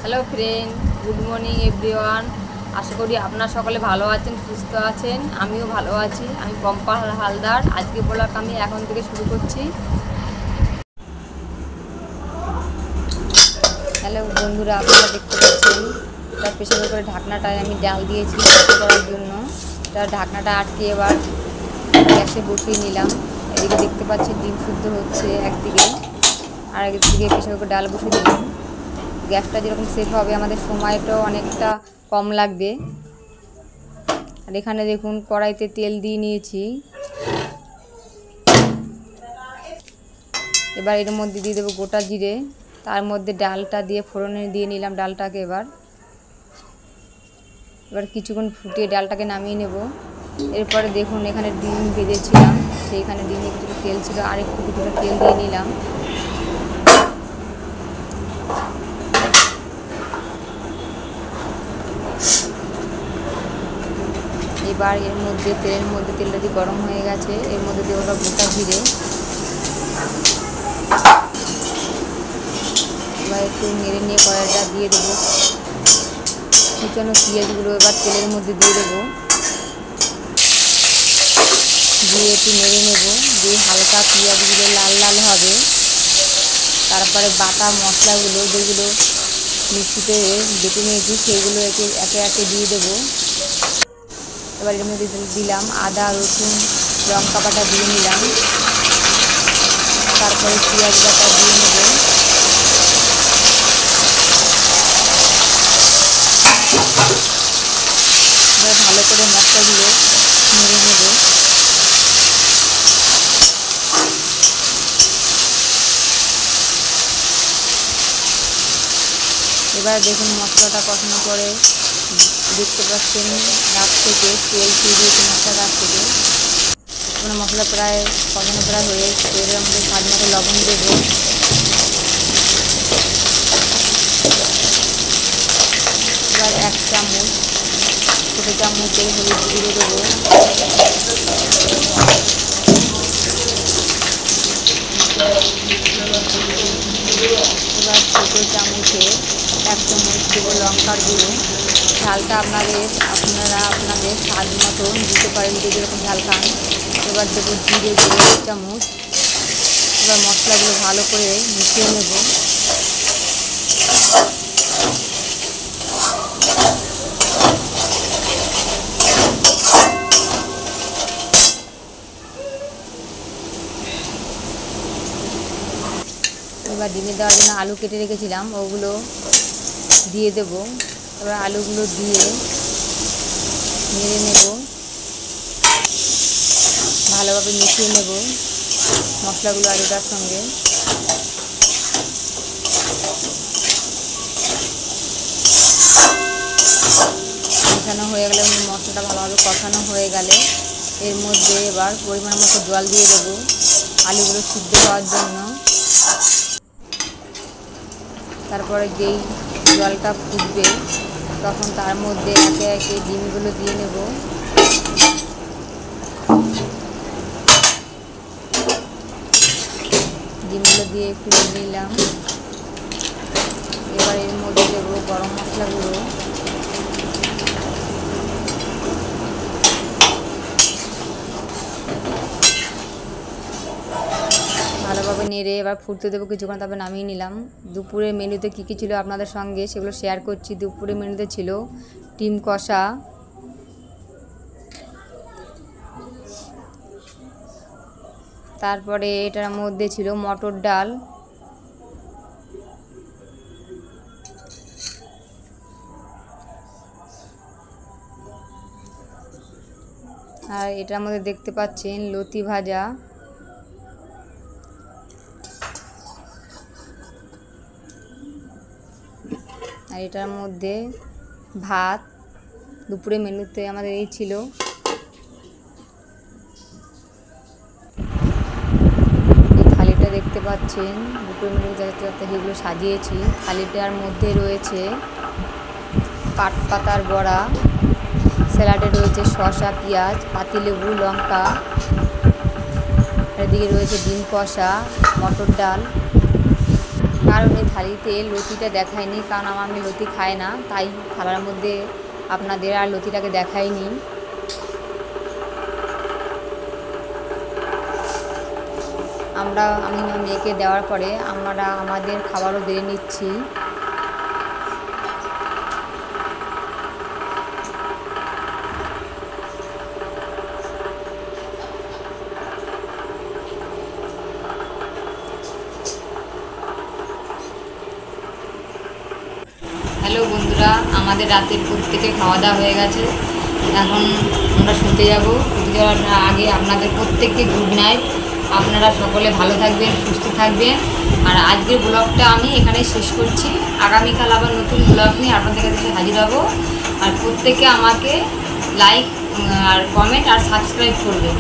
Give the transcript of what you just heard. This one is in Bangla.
Hello friend, good morning everyone. আশা করি আপনারা সকলে ভালো আছেন, সুস্থ আছেন। আমিও ভালো আছি। আমি পম্পা হালদার। আজকে ব্লগ আমি এখন থেকে শুরু করছি। হ্যালো বন্ধুরা, আপনারা দেখতে পাচ্ছেন তার প্রেশার কুকারের ঢাকনাটায় আমি ডাল দিয়েছি করার জন্য। তার ঢাকনাটা আটকে এবার গ্যাসে বসিয়ে নিলাম। এদিকে দেখতে পাচ্ছেন ডিম শুদ্ধ হচ্ছে একদিকে, আর একদিকে প্রেশার কুকারে ডাল বসিয়ে দিলাম। গ্যাসটা যেরকম সেভ হবে আমাদের সময়টাও অনেকটা কম লাগবে। আর এখানে দেখুন কড়াইতে তেল দিয়ে নিয়েছি। এবার এর মধ্যে দিয়ে দেবো গোটা জিরে, তার মধ্যে ডালটা দিয়ে ফোড়নে দিয়ে নিলাম ডালটাকে। এবার কিছুক্ষণ ফুটিয়ে ডালটাকে নামিয়ে নেব। এরপরে দেখুন এখানে ডিম ভেজেছিলাম, সেইখানে ডিমে কিছুটা তেল ছিল, আর একটু কিছুটা তেল দিয়ে নিলাম। এবার এর মধ্যে তেলটা দিয়ে গরম হয়ে গেছে, এর মধ্যে দেবো গোটা জিরে। এবার একটু নেড়ে নিয়ে কড়াইটা দিয়ে দেবো কুচানো পেঁয়াজগুলো। এবার তেলের মধ্যে দিয়ে দেবো, দিয়ে একটু নেড়ে নেব, দিয়ে হালকা পেঁয়াজগুলো লাল লাল হবে। তারপরে বাটা মশলাগুলো যেগুলো মিক্সিতে বেটে নিয়েছি সেইগুলো একে একে দিয়ে দেবো। এবার এর মধ্যে দিলাম আদা, রসুন, লঙ্কা বাটা দিয়ে নিলাম। তারপরে পেঁয়াজ বাটা দিয়ে নেব। এবার ভালো করে মশলাগুলো নেড়ে নেব। এবার দেখুন মশলাটা কষানো পরে দেখতে পাচ্ছেন গাছ থেকে তেল দিয়েছে মশলা গাছ থেকে। মানে মশলা প্রায় কষানো প্রায় হয়ে তেলের মধ্যে স্বাদ মতো লবণ দেবো। এবার 1 চামচ ছোটো চামচের হলুদ গুঁড়ো দেবো। এবার ছোটো চামচে 1 চামচ দেবো লঙ্কার গুঁড়ো। ঝালটা আপনারা আপনাদের স্বাদ মতন দিতে পারেন, যে যেরকম ঝাল খান। এবার দেবো জিরে দেবো 1 চামচ। এবার মশলাগুলো ভালো করে মিশিয়ে নেব। এবার ডিমে দেওয়ার জন্য আলু কেটে রেখেছিলাম, ওগুলো দিয়ে দেব। এবার আলুগুলো দিয়ে নেড়ে নেব, ভালোভাবে মিশিয়ে নেব মশলাগুলো আলুটার সঙ্গে। মেশানো হয়ে গেলে মশলাটা ভালোভাবে কষানো হয়ে গেলে এর মধ্যে এবার পরিমাণ মতো জল দিয়ে দেবো আলুগুলো সিদ্ধ হওয়ার জন্য। তারপরে যেই জলটা ফুটবে তখন তার মধ্যে একে একে ডিমগুলো দিয়ে নেব। ডিমগুলো দিয়ে একটু নিলাম। এবার এর মধ্যে দেবো গরম মশলা গুঁড়ো, ভালোভাবে নেড়ে এবার ফুটতে দেবো কিছুক্ষণ, তারপরে নামিয়ে নিলাম। দুপুরের মেনুতে কী কী ছিল আপনাদের সঙ্গে সেগুলো শেয়ার করছি। দুপুরের মেনুতে ছিল ডিম কষা, তারপরে এটার মধ্যে ছিল মটর ডাল, আর এটার মধ্যে দেখতে পাচ্ছেন লতি ভাজা, আর এটার মধ্যে ভাত। দুপুরে মেনুতে আমাদের এই ছিল। এই থালিটা দেখতে পাচ্ছেন দুপুরে মেনুতে যাতে সেগুলো সাজিয়েছি। থালিটার মধ্যে রয়েছে পাট পাতার বড়া, স্যালাডে রয়েছে শসা, পেঁয়াজ, পাতিলেবু, লঙ্কা। এদিকে রয়েছে ডিম কষা, মটর ডাল, কারণ এই থালিতে লতিটা দেখায়নি, কারণ আমি লতি খাই না, তাই থালার মধ্যে আপনাদের আর লতিটাকে দেখাইনি। আমি মেয়েকে দেওয়ার পরে আমরা আমাদের খাবারও বেড়ে নিচ্ছি। হ্যালো বন্ধুরা, আমাদের রাতের প্রত্যেকে খাওয়া দাওয়া হয়ে গেছে। এখন আমরা শুতে যাব। শুতে যাওয়ার আগে আপনাদের প্রত্যেককে গুড নাইট। আপনারা সকলে ভালো থাকবেন, সুস্থ থাকবেন। আর আজকের ব্লগটা আমি এখানে শেষ করছি। আগামীকাল আবার নতুন ব্লগ নিয়ে আপনাদের কাছে হাজির হব। আর প্রত্যেকে আমাকে লাইক আর কমেন্ট আর সাবস্ক্রাইব করবেন।